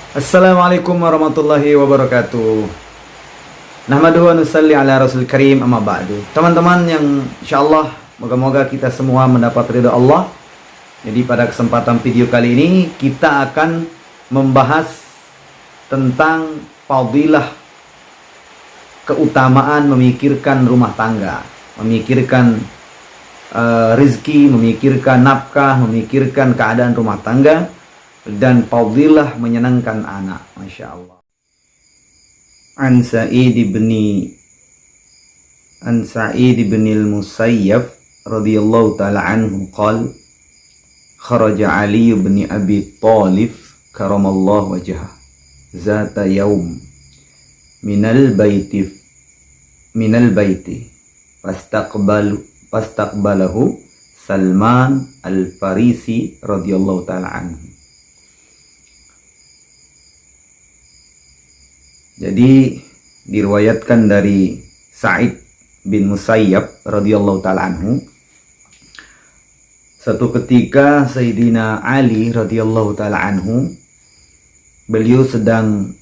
Assalamualaikum warahmatullahi wabarakatuh. Nahmaduhu wa nusalli ala rasul karim amma ba'du. Teman-teman yang insyaallah moga-moga kita semua mendapat ridha Allah. Jadi pada kesempatan video kali ini kita akan membahas tentang fadilah keutamaan memikirkan rumah tangga, memikirkan rezeki, memikirkan nafkah, memikirkan keadaan rumah tangga, dan fadilah menyenangkan anak. Masya Allah. An Sa'id bin al-Musayyab radhiyallahu ta'ala anhu qala kharaja Ali bin Abi Thalib karamallahu wajhah zata yaum minal baiti fastaqbalahu Salman al-Farisi radhiyallahu ta'ala anhu. Jadi diriwayatkan dari Sa'id bin Musayyab radhiyallahu ta'ala anhu, satu ketika Sayyidina Ali radhiyallahu ta'ala anhu, beliau sedang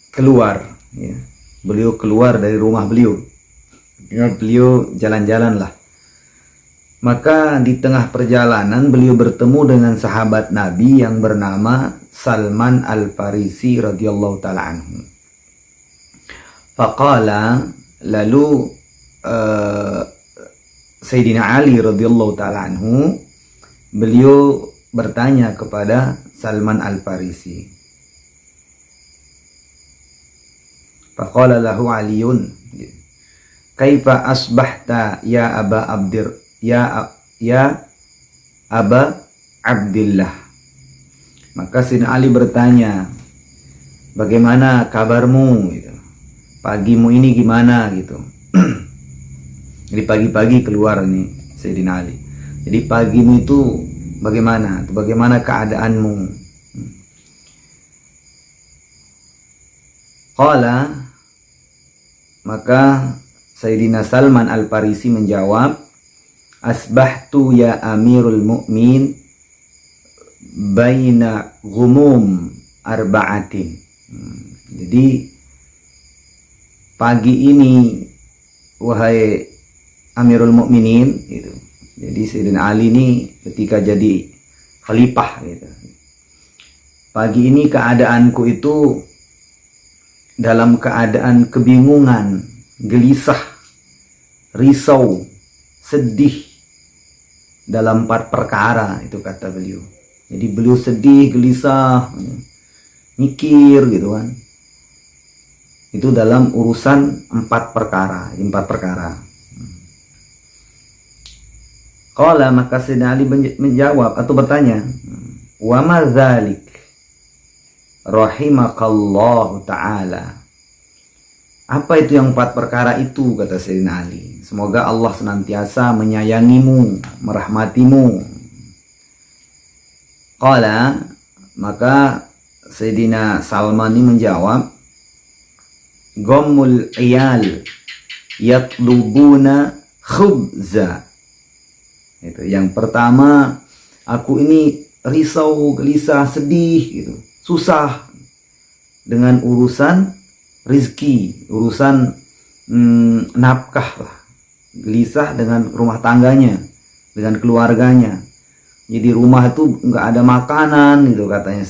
keluar, ya. Beliau keluar dari rumah beliau. Beliau jalan-jalan lah. Maka di tengah perjalanan beliau bertemu dengan sahabat Nabi yang bernama Salman al-Farisi radhiyallahu ta'ala anhu. Faqala, lalu Sayyidina Ali radhiyallahu ta'ala anhu, beliau bertanya kepada Salman al-Farisi. Faqala lahu Aliyun, kaifa asbahta ya Aba Abdillah. Maka Sayyidina Ali bertanya, bagaimana kabarmu gitu. Pagimu ini gimana gitu. Jadi pagi-pagi keluar nih Sayyidina Ali. Jadi pagimu itu bagaimana? Bagaimana keadaanmu? Qala, maka Sayyidina Salman al-Farisi menjawab, asbahtu ya Amirul Mu'min baina ghumum arba'atin. Jadi pagi ini wahai Amirul Mukminin gitu. Jadi Sayyidina Ali ini ketika jadi khalifah gitu. Pagi ini keadaanku itu dalam keadaan kebingungan, gelisah, risau, sedih dalam 4 perkara, itu kata beliau. Jadi beliau sedih, gelisah, mikir gitu kan. Itu dalam urusan 4 perkara, 4 perkara. Qala, maka Sayyidina Ali menjawab atau bertanya, wa ma dzalik rahimakallahu ta'ala. Apa itu yang 4 perkara itu, kata Sayyidina Ali. Semoga Allah senantiasa menyayangimu, merahmatimu. Qala, maka Sayyidina Salman ini menjawab, ghammul iyal yatlubuna khubza. Itu yang pertama, aku ini risau, gelisah, sedih gitu, susah dengan urusan rizki, urusan nafkah lah, gelisah dengan rumah tangganya, dengan keluarganya. Jadi rumah itu nggak ada makanan gitu, katanya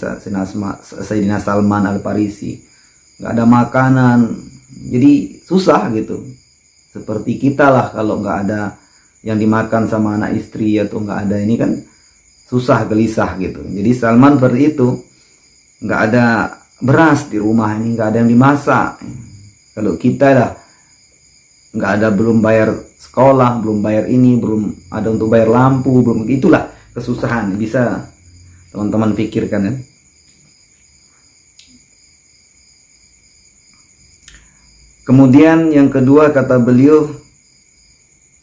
Sayyidina Salman al-Farisi, nggak ada makanan, jadi susah gitu. Seperti kita lah, kalau nggak ada yang dimakan sama anak istri atau nggak ada ini kan susah, gelisah gitu. Jadi Salman seperti itu, nggak ada beras di rumah ini, nggak ada yang dimasak. Kalau kita lah nggak ada, belum bayar sekolah, belum bayar ini, belum ada untuk bayar lampu, belum, itulah kesusahan. Bisa teman-teman pikirkan kan. Kemudian yang kedua kata beliau,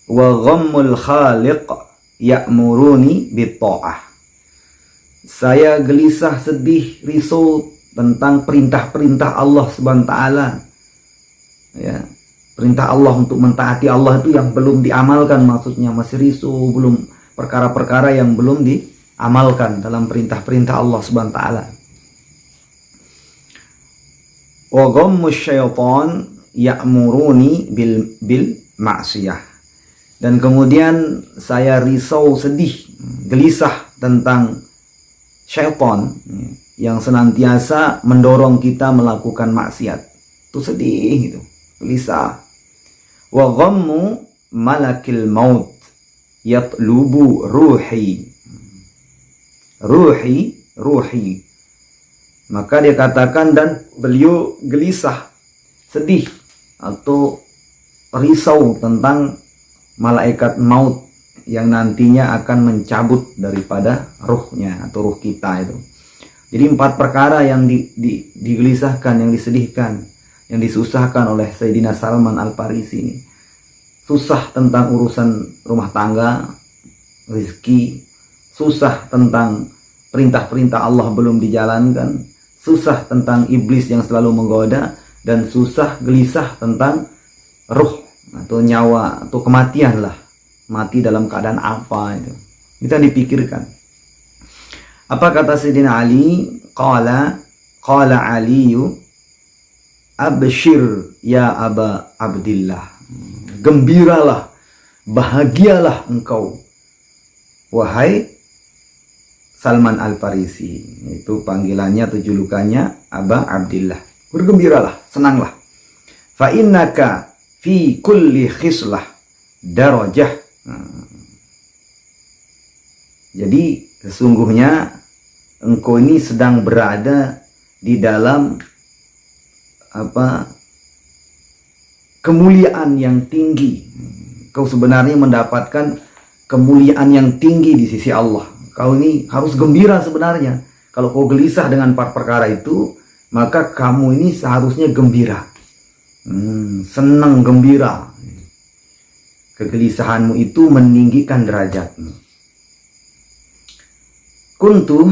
wa ghammul khaliq ya'muruni bitta'ah. Saya gelisah, sedih, risau tentang perintah-perintah Allah Subhanahu wa taala. Ya, perintah Allah untuk mentaati Allah itu yang belum diamalkan, maksudnya masih risau, belum perkara-perkara yang belum amalkan dalam perintah-perintah Allah Subhanahu wa taala. Wa ghammu syaitan ya'muruni bil ma'siyah. Dan kemudian saya risau, sedih, gelisah tentang syaitan yang senantiasa mendorong kita melakukan maksiat. Itu sedih gitu, gelisah. Wa ghammu malakil maut yatlubu ruhi. Ruhi. Maka dia katakan, dan beliau gelisah, sedih atau risau tentang malaikat maut yang nantinya akan mencabut daripada ruhnya atau ruh kita itu. Jadi 4 perkara yang digelisahkan, yang disedihkan, yang disusahkan oleh Sayyidina Salman Al-Farisi ini. Susah tentang urusan rumah tangga, rezeki, susah tentang perintah-perintah Allah belum dijalankan, susah tentang iblis yang selalu menggoda, dan susah gelisah tentang ruh atau nyawa atau kematian lah. Mati dalam keadaan apa itu. Kita dipikirkan. Apa kata Sayyidina Ali? Qala Aliyu abshir ya Aba Abdillah. Gembiralah, bahagialah engkau, wahai Salman Al-Farisi. Itu panggilannya atau julukannya Aba Abdillah. Bergembiralah, senanglah. Fa innaka fi kulli khislah darajah. Jadi sesungguhnya engkau ini sedang berada di dalam kemuliaan yang tinggi. Kau sebenarnya mendapatkan kemuliaan yang tinggi di sisi Allah. Kau ini harus gembira sebenarnya. Kalau kau gelisah dengan 4 perkara itu, maka kamu ini seharusnya gembira. Senang, gembira. Kegelisahanmu itu meninggikan derajatmu. Kuntu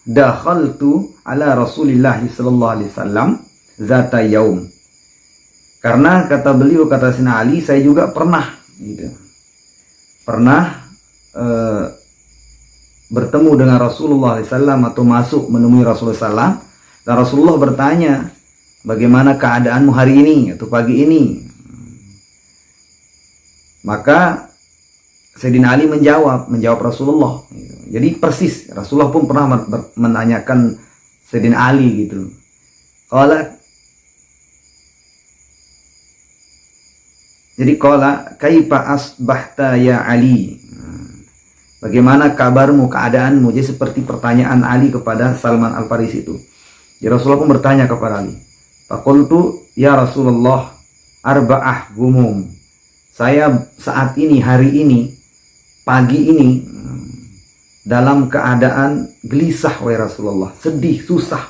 dakhaltu ala Rasulillah sallallahu alaihi wasallam zata yaum. Karena kata beliau, kata Sayyidina Ali, saya juga pernah gitu. Pernah bertemu dengan Rasulullah SAW atau masuk menemui Rasulullah SAW, dan Rasulullah bertanya, bagaimana keadaanmu hari ini atau pagi ini? Maka Sayyidina Ali menjawab Rasulullah. Jadi persis Rasulullah pun pernah menanyakan Sayyidina Ali gitu. Qala kaifa asbahta ya Ali? Bagaimana kabarmu, keadaanmu? Jadi seperti pertanyaan Ali kepada Salman Al-Farisi itu. Jadi Rasulullah pun bertanya kepada Ali. Faqultu ya Rasulullah arba'ah gumum. Saya saat ini, hari ini, pagi ini dalam keadaan gelisah wahai Rasulullah, sedih, susah.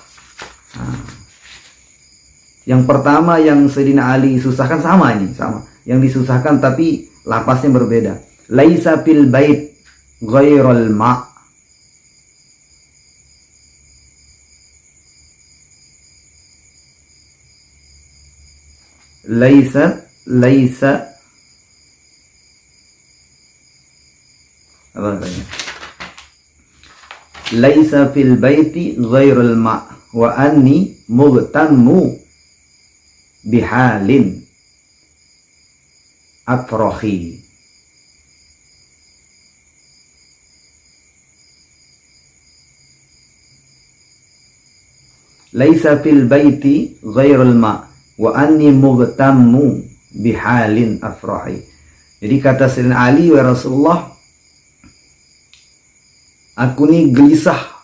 Yang pertama yang Sayyidina Ali susahkan sama. Yang disusahkan tapi lapasnya berbeda. Laisa fil bait ghairal ma'. Laisa apa katanya? Laisa fil baiti ghairal ma' wa anni mughtammu bihalin afrahi. Laisa fil baiti ghairal ma' wa anni mughtammu bihalin afrahi. Jadi kata Sayyidina Ali, wa Rasulullah, aku ini gelisah.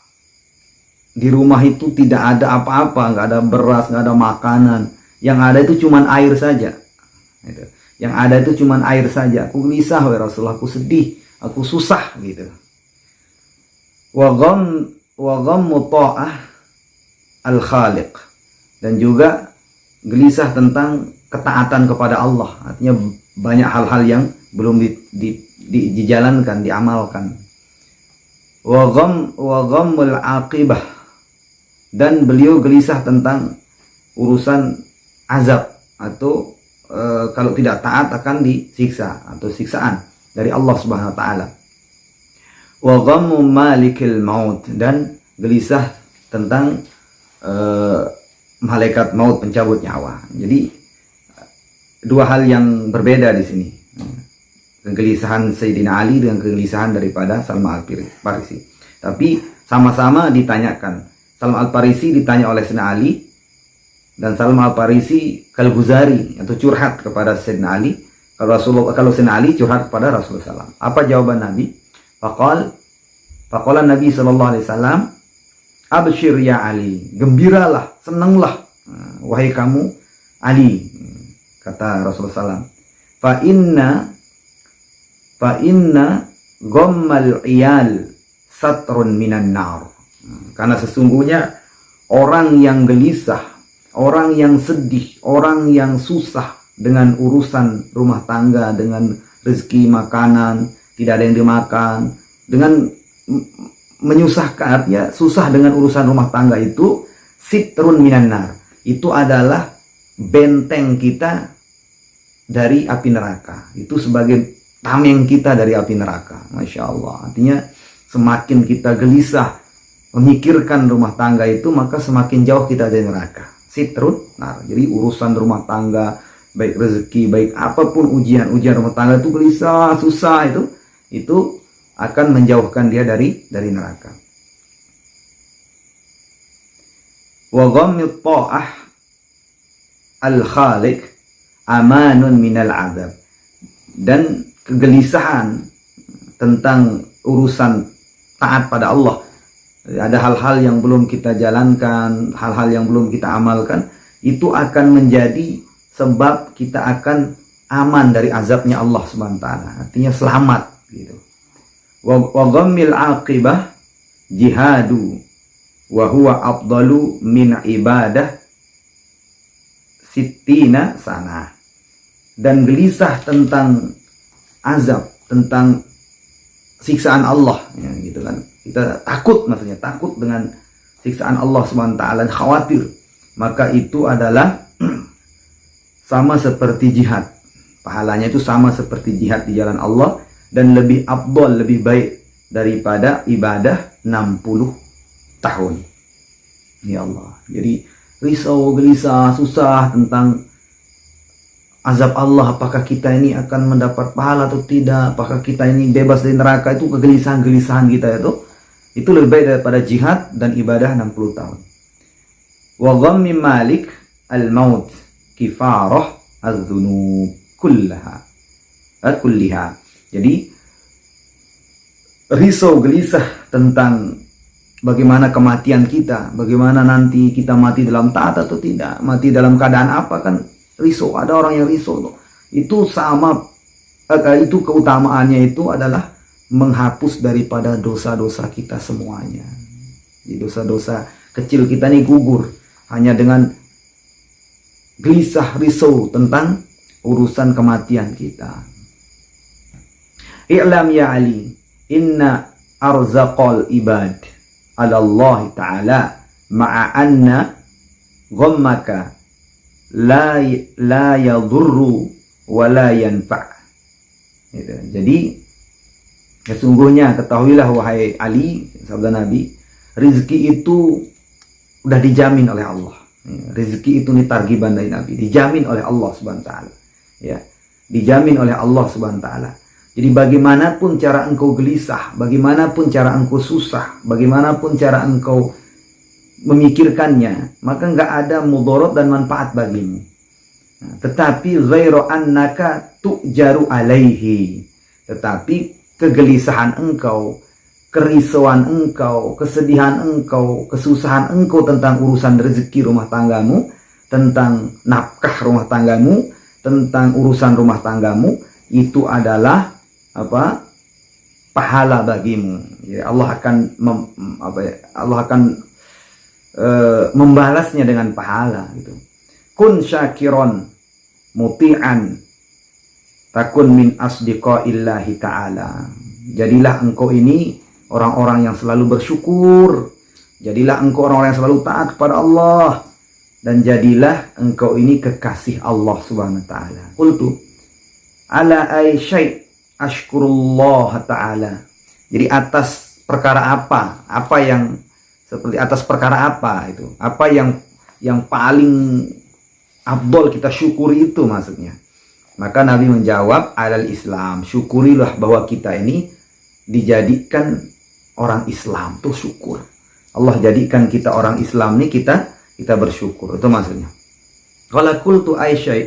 Di rumah itu tidak ada apa-apa, nggak ada beras, nggak ada makanan. Yang ada itu cuman air saja. Yang ada itu cuman air saja. Aku gelisah wahai Rasulullah, aku sedih, aku susah gitu. Wa ghammu ta'ah al-khaliq. Dan juga gelisah tentang ketaatan kepada Allah. Artinya banyak hal-hal yang belum dijalankan, diamalkan. Wa ghammul aqibah. Dan beliau gelisah tentang urusan azab atau kalau tidak taat akan disiksa atau siksaan dari Allah Subhanahu wa taala. wa ghammu malikil maut, dan gelisah tentang malaikat maut pencabut nyawa. Jadi dua hal yang berbeda di sini. Kegelisahan Sayyidina Ali dengan kegelisahan daripada Salman Al-Farisi. Tapi sama-sama ditanyakan. Salman Al-Farisi ditanya oleh Sayyidina Ali, dan Salman Al-Farisi Al-Ghazali atau curhat kepada Sayyidina Ali. Kalau Sayyidina Ali curhat kepada Rasulullah SAW. Apa jawaban Nabi? Faqala Nabi SAW, abshir ya Ali, gembiralah, senanglah wahai kamu Ali, kata Rasulullah SAW. Fa inna ghammal iyal satrun minan nar. Karena sesungguhnya orang yang gelisah, orang yang sedih, orang yang susah dengan urusan rumah tangga, dengan rezeki makanan, tidak ada yang dimakan, dengan menyusahkan, artinya susah dengan urusan rumah tangga itu, sitrun minan nar, itu adalah benteng kita dari api neraka. Itu sebagai tameng kita dari api neraka. Masya Allah. Artinya semakin kita gelisah memikirkan rumah tangga itu, maka semakin jauh kita dari neraka. Sitrun nar. Jadi urusan rumah tangga, baik rezeki, baik apapun ujian rumah tangga itu gelisah, susah, itu akan menjauhkan dia dari neraka. Wa ghammit ta'ah al-khaliq amanun minal adab. Dan kegelisahan tentang urusan taat pada Allah, ada hal-hal yang belum kita jalankan, hal-hal yang belum kita amalkan, itu akan menjadi sebab kita akan aman dari azabnya Allah Subhanahu wa taala. Artinya selamat gitu. Wa ghammil aqibah jihadu wa huwa afdalu min ibadah sittina sana. Dan gelisah tentang azab, tentang siksaan Allah, ya, gitu kan. Kita takut, maksudnya takut dengan siksaan Allah Subhanahu wa taala, khawatir, maka itu adalah sama seperti jihad. Pahalanya itu sama seperti jihad di jalan Allah, dan lebih afdal, lebih baik daripada ibadah 60 tahun. Ya Allah. Jadi risau, gelisah, susah tentang azab Allah, apakah kita ini akan mendapat pahala atau tidak, apakah kita ini bebas dari neraka, itu kegelisahan-gelisahan kita itu lebih baik daripada jihad dan ibadah 60 tahun. Wa ghammi malik al-maut kifarah az-dzunub kulliha. Jadi risau gelisah tentang bagaimana kematian kita, bagaimana nanti kita mati dalam taat atau tidak, mati dalam keadaan apa, kan risau. Ada orang yang risau itu sama, itu keutamaannya itu adalah menghapus daripada dosa-dosa kita semuanya. Jadi dosa-dosa kecil kita ini gugur hanya dengan gelisah, risau tentang urusan kematian kita. I'lam ya Ali, inna arzaqal ibad ala Allah ta'ala ma'a anna ghammaka la yadurru wa la yanfa'. Gitu. Jadi sesungguhnya ketahuilah wahai Ali, sabda Nabi, rezeki itu udah dijamin oleh Allah. Rezeki itu targiban dari Nabi, dijamin oleh Allah Subhanahu wa taala. Ya, dijamin oleh Allah Subhanahu wa taala. Jadi bagaimanapun cara engkau gelisah, bagaimanapun cara engkau susah, bagaimanapun cara engkau memikirkannya, maka enggak ada mudarat dan manfaat bagimu. Tetapi ghairu annaka tu'jaru alaihi. Tetapi kegelisahan engkau, kerisauan engkau, kesedihan engkau, kesusahan engkau tentang urusan rezeki rumah tanggamu, tentang nafkah rumah tanggamu, tentang urusan rumah tanggamu, itu adalah apa? Pahala bagimu. Ya, Allah akan membalasnya dengan pahala gitu. Kun syakiron muti'an takun min asdiqaillahi ta'ala. Jadilah engkau ini orang-orang yang selalu bersyukur. Jadilah engkau orang-orang yang selalu taat kepada Allah. Dan jadilah engkau ini kekasih Allah Subhanahu wa taala. Qultu ala ay syai' ashkurullah ta'ala Jadi atas perkara apa? Apa yang seperti atas perkara apa itu? Apa yang paling afdol kita syukuri itu maksudnya. Maka Nabi menjawab, alal Islam, syukurilah bahwa kita ini dijadikan orang Islam, tuh syukur. Allah jadikan kita orang Islam nih, kita bersyukur, itu maksudnya. Qala qultu Aisyah,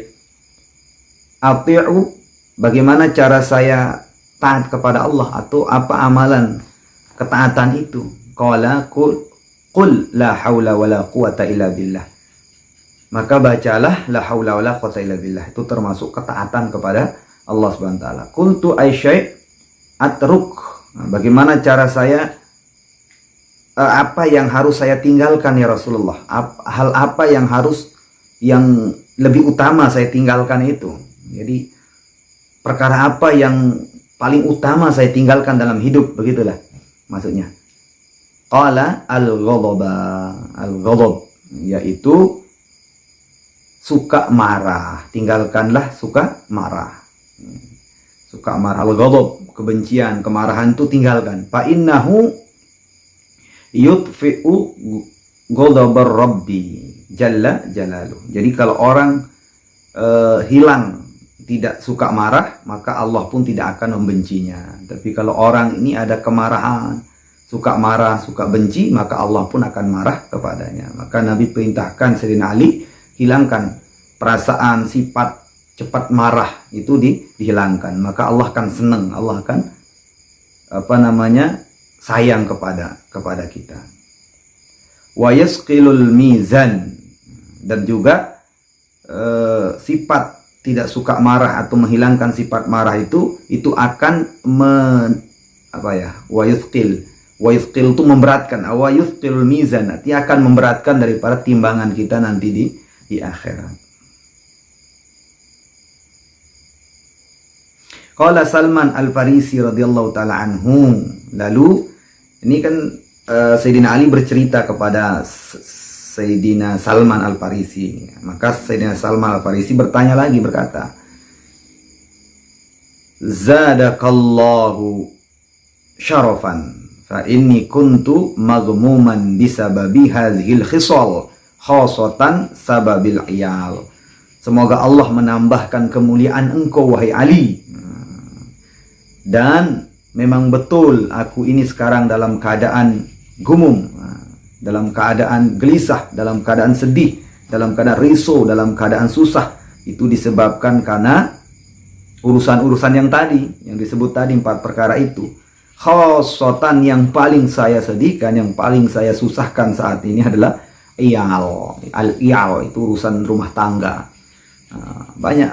ati'u, bagaimana cara saya taat kepada Allah, atau apa amalan ketaatan itu? Qala qul la haula wala quwata illa billah. Maka bacalah la haula wala quwata illa billah. Itu termasuk ketaatan kepada Allah Subhanahu wa taala. Qultu Aisyah atruk. Nah, bagaimana cara saya, apa yang harus saya tinggalkan ya Rasulullah? Hal apa yang lebih utama saya tinggalkan itu? Jadi perkara apa yang paling utama saya tinggalkan dalam hidup, begitulah maksudnya. Qala al-ghadab, yaitu suka marah. Tinggalkanlah suka marah. Suka marah, al-ghadab, kebencian, kemarahan itu tinggalkan. Fa innahu yutfi'u ghadabar rabbi jalla jalaluh. Jadi kalau orang hilang, tidak suka marah, maka Allah pun tidak akan membencinya. Tapi kalau orang ini ada kemarahan, suka marah, suka benci, maka Allah pun akan marah kepadanya. Maka Nabi perintahkan Sayyidina Ali, hilangkan perasaan, sifat cepat marah itu dihilangkan. Maka Allah akan senang, Allah akan sayang kepada kita. Wa yasqilul mizan, dan juga sifat tidak suka marah atau menghilangkan sifat marah itu akan wa yusqil itu memberatkan, wa yusqilul mizan, artinya akan memberatkan daripada timbangan kita nanti di akhirat. Qala Salman Al-Farisi radhiyallahu taala anhu. Lalu ini kan Sayyidina Ali bercerita kepada Sayyidina Salman Al-Farisi. Maka Sayyidina Salman Al-Farisi bertanya lagi, berkata, Zadakallahu syarafan fa inni kuntu maghmuman bisababi hadhil khisal khasatan sababil iyal. Semoga Allah menambahkan kemuliaan engkau wahai Ali. Dan memang betul aku ini sekarang dalam keadaan gumum, dalam keadaan gelisah, dalam keadaan sedih, dalam keadaan risau, dalam keadaan susah. Itu disebabkan karena urusan-urusan yang tadi, yang disebut tadi 4 perkara itu. Khosotan, yang paling saya sedihkan, yang paling saya susahkan saat ini adalah iyal. Al-iyal itu urusan rumah tangga. Banyak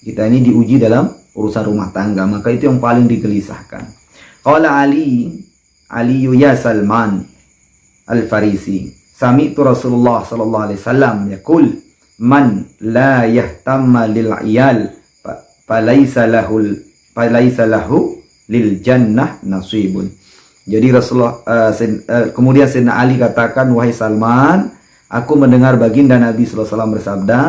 kita ini diuji dalam urusan rumah tangga, maka itu yang paling digelisahkan. Qala Ali ya Salman Al-Farisi, sami'tu Rasulullah sallallahu alaihi wasallam yaqul, man la yahtamma lil iyal falaysa lahu lil jannah nasibun. Jadi Rasulullah kemudian Sayyidina Ali katakan, wahai Salman, aku mendengar baginda Nabi sallallahu alaihi wasallam bersabda,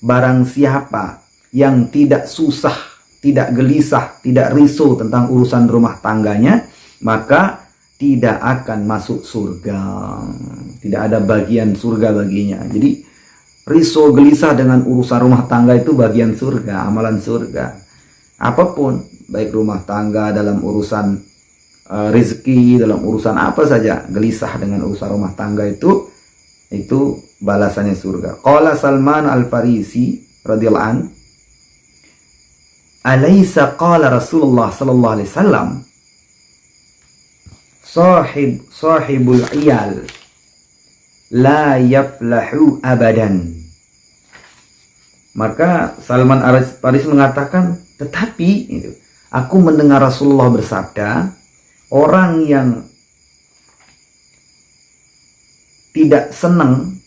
barang siapa yang tidak susah, tidak gelisah, tidak risau tentang urusan rumah tangganya, maka tidak akan masuk surga. Tidak ada bagian surga baginya. Jadi risau gelisah dengan urusan rumah tangga itu bagian surga, amalan surga. Apapun, baik rumah tangga, dalam urusan rezeki, dalam urusan apa saja, gelisah dengan urusan rumah tangga itu balasannya surga. Qala Salman Al-Farisi radhiyallahu an, alaysa qala Rasulullah sallallahu alaihi wasallam, sahibul iyal la yaflahu abadan. Maka Salman Al-Farisi mengatakan, tetapi aku mendengar Rasulullah bersabda, orang yang tidak senang,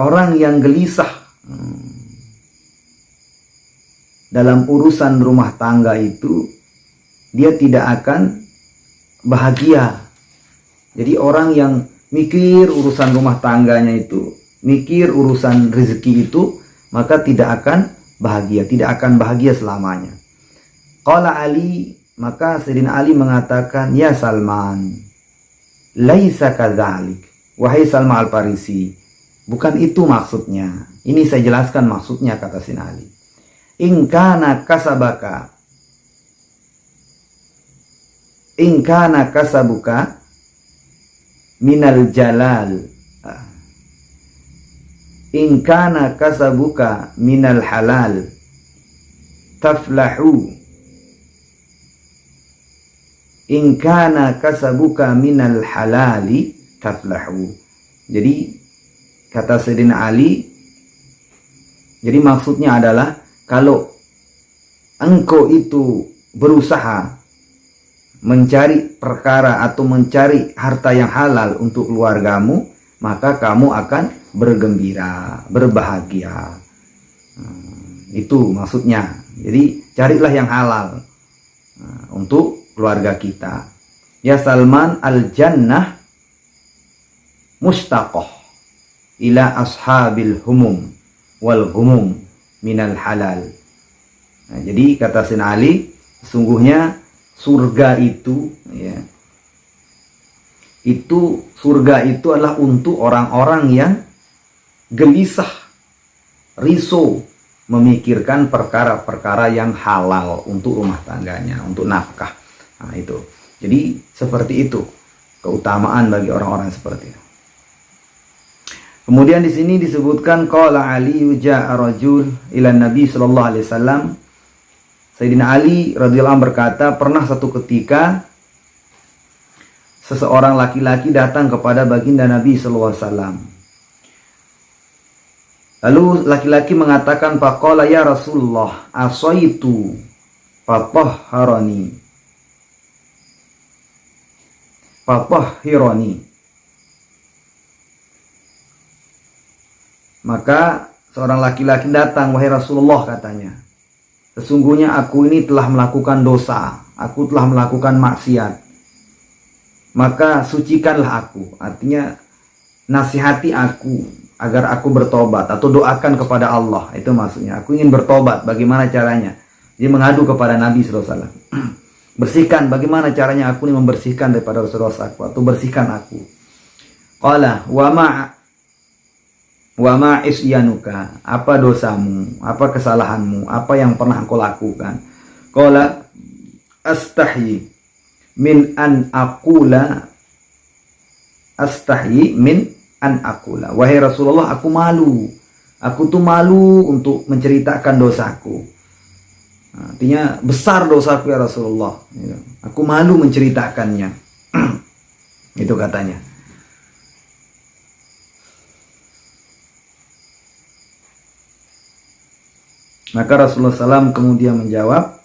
orang yang gelisah dalam urusan rumah tangga itu, dia tidak akan bahagia. Jadi orang yang mikir urusan rumah tangganya itu, mikir urusan rezeki itu, maka tidak akan bahagia, tidak akan bahagia selamanya. Qala Ali, maka Sayyidina Ali mengatakan, ya Salman, laisa kadzalik. Wahai Salman Al-Farisi, bukan itu maksudnya. Ini saya jelaskan maksudnya, kata Sayyidina Ali. In kana kasabuka minal jalal. In kana kasabuka minal halal taflahu. In kana kasabuka minal halali taflahu. Jadi kata Sayyidina Ali, jadi maksudnya adalah kalau engkau itu berusaha mencari perkara atau mencari harta yang halal untuk keluargamu, maka kamu akan bergembira, berbahagia. Itu maksudnya. Jadi carilah yang halal untuk keluarga kita. Ya Salman, al-jannah mustaqoh ila ashabil humum wal humum minal halal. Nah, jadi kata Sayyidina Ali, sesungguhnya surga itu, ya, itu surga itu adalah untuk orang-orang yang gelisah, risau, memikirkan perkara-perkara yang halal untuk rumah tangganya, untuk nafkah. Nah, itu. Jadi seperti itu keutamaan bagi orang-orang seperti itu. Kemudian di sini disebutkan qala Ali ja'a rajul ila Nabi sallallahu alaihi wasallam. Sayyidina Ali radhiyallahu anhu berkata, pernah satu ketika seseorang laki-laki datang kepada baginda Nabi sallallahu alaihi wasallam. Lalu laki-laki mengatakan, faqala ya Rasulullah asaitu fatahharani. Fatahhirani. Maka seorang laki-laki datang, wahai Rasulullah, katanya, sesungguhnya aku ini telah melakukan dosa, aku telah melakukan maksiat, maka sucikanlah aku. Artinya nasihati aku agar aku bertobat, atau doakan kepada Allah. Itu maksudnya, aku ingin bertobat, bagaimana caranya? Dia mengadu kepada Nabi SAW. Bersihkan, bagaimana caranya aku ini membersihkan daripada dosa-dosa aku, atau bersihkan aku. Qala wa ma isyanuka, apa dosamu, apa kesalahanmu, apa yang pernah kau lakukan? Qala astahyi min an aqula, astahyi min an aqula. Wahai Rasulullah, aku malu. Aku tuh malu untuk menceritakan dosaku. Artinya besar dosaku ya Rasulullah. Aku malu menceritakannya. Itu katanya. Maka Rasulullah SAW kemudian menjawab,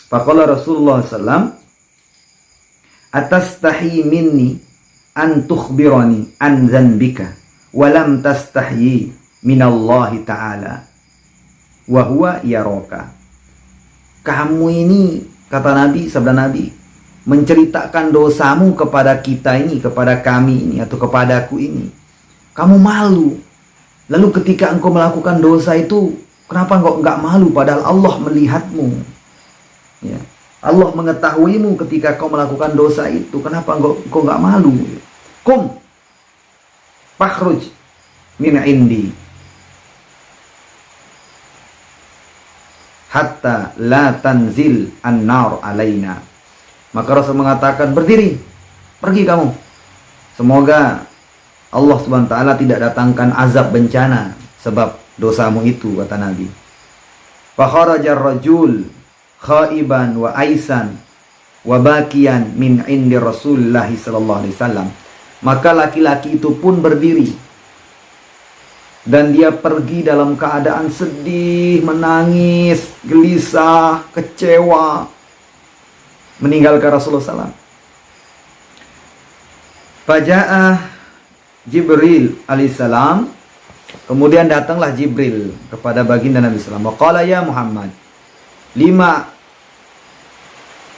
faqala Rasulullah SAW, atastahi minni an tukhbirani an zanbika walam tastahyi minallahi ta'ala wa huwa yaraka. Kamu ini, kata Nabi, sabda Nabi, menceritakan dosamu kepada kita ini, kepada kami ini, atau kepadaku ini. Kamu malu. Lalu ketika engkau melakukan dosa itu, kenapa engkau enggak malu padahal Allah melihatmu? Ya. Allah mengetahuimu ketika kau melakukan dosa itu. Kenapa engkau enggak malu? Kum fakhruj min indi hatta la tanzil an-nar alaina. Maka Rasul mengatakan, berdiri, pergi kamu. Semoga Allah Subhanahu wa ta'ala tidak datangkan azab bencana sebab dosamu itu, kata Nabi. Fa kharaja ar-rajul khaiban wa aisan wa bakiyan min indi Rasulullah sallallahu alaihi wasallam. Maka laki-laki itu pun berdiri dan dia pergi dalam keadaan sedih, menangis, gelisah, kecewa, meninggalkan Rasulullah SAW. Faja'a Jibril alaihissalam, kemudian datanglah Jibril kepada baginda Nabi SAW. Qala ya Muhammad,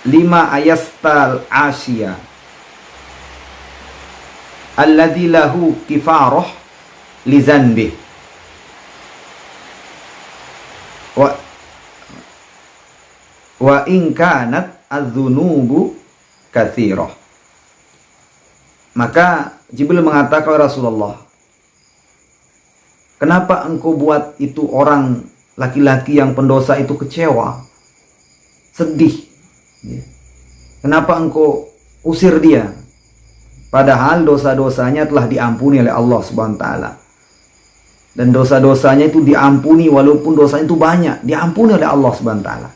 lima ayastal asya alladhi lahu kifarah li zanbih. wa in kanat adzunubu katsirah. Maka Jibril mengatakan, Rasulullah, kenapa engkau buat itu orang laki-laki yang pendosa itu kecewa, sedih? Kenapa engkau usir dia? Padahal dosa-dosanya telah diampuni oleh Allah Subhanahu wa taala. Dan dosa-dosanya itu diampuni walaupun dosanya itu banyak, diampuni oleh Allah Subhanahu wa taala.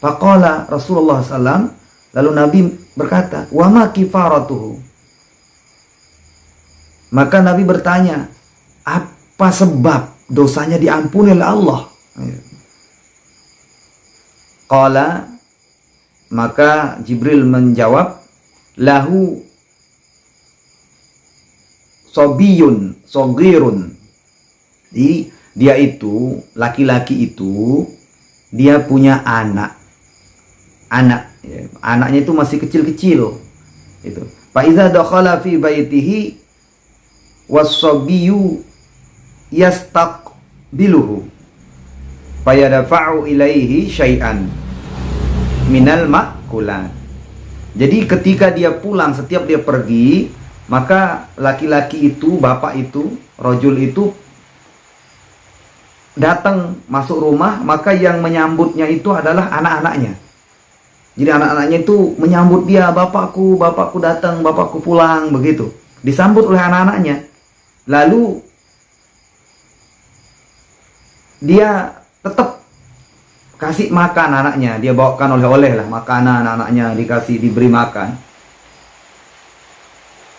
Faqala Rasulullah SAW, lalu Nabi berkata, wa ma kifaratuhu? Maka Nabi bertanya, apa sebab dosanya diampuni oleh Allah? Qala, maka Jibril menjawab, lahu sobiyun sogirun. Jadi dia itu, laki-laki itu, dia punya anak. Anaknya itu masih kecil-kecil. Itu. Fa iza dakhala fi baitihi was-sabiyyu yastaqbiluhu fayadfa'u ilaihi syai'an minal ma'kulat. Jadi ketika dia pulang, setiap dia pergi, maka laki-laki itu, bapak itu, rajul itu datang masuk rumah, maka yang menyambutnya itu adalah anak-anaknya. Jadi anak-anaknya itu menyambut dia, bapakku datang, bapakku pulang, begitu. Disambut oleh anak-anaknya. Lalu dia tetap kasih makan anaknya, dia bawakan oleh-oleh lah, makanan anaknya dikasih, diberi makan.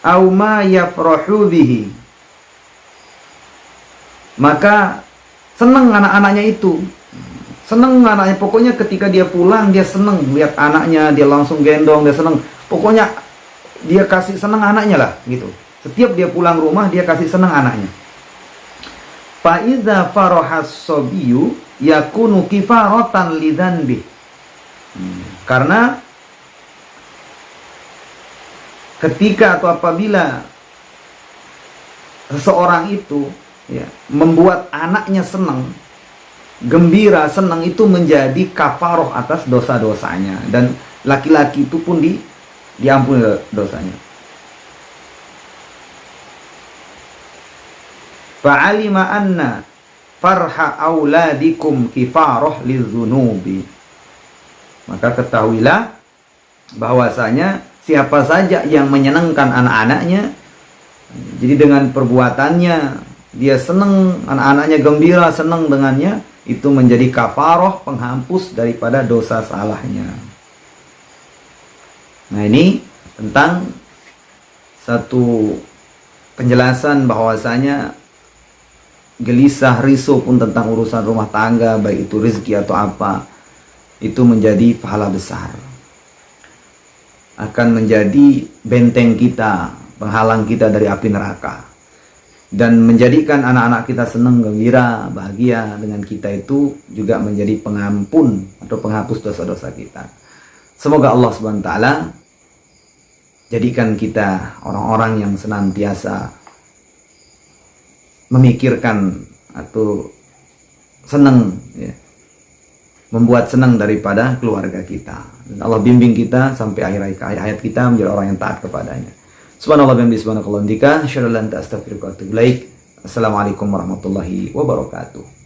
Auma yafrahu bihi. Maka senang anak-anaknya itu. Senang anaknya, pokoknya ketika dia pulang dia senang lihat anaknya, dia langsung gendong, dia senang. Pokoknya dia kasih senang anaknya lah, gitu. Setiap dia pulang rumah dia kasih senang anaknya. Fa iza farahas sabiyyu yakunu kifaratan lidzanbi. Karena ketika atau apabila seseorang itu membuat anaknya senang, gembira, senang, itu menjadi kafaroh atas dosa-dosanya, dan laki-laki itu pun diampuni dosanya. Fa'alima anna farha auladikum kifaroh lizunubi. Maka ketahuilah bahwasanya siapa saja yang menyenangkan anak-anaknya, jadi dengan perbuatannya dia senang, anak-anaknya gembira, senang dengannya, itu menjadi kafaroh, penghapus daripada dosa salahnya. Nah, ini tentang satu penjelasan bahwasanya gelisah, risau pun tentang urusan rumah tangga, baik itu rezeki atau apa, itu menjadi pahala besar. Akan menjadi benteng kita, penghalang kita dari api neraka. Dan menjadikan anak-anak kita senang, gembira, bahagia dengan kita, itu juga menjadi pengampun atau penghapus dosa-dosa kita. Semoga Allah Subhanahu wa taala jadikan kita orang-orang yang senantiasa memikirkan atau senang, membuat senang daripada keluarga kita. Dan Allah bimbing kita sampai akhir hayat kita menjadi orang yang taat kepadanya. Subhanallah bihamdihi, subhanakallah wa bihamdika, asyhadu an la ilaha illa anta, astaghfiruka wa atubu ilaik. Assalamualaikum warahmatullahi wabarakatuh.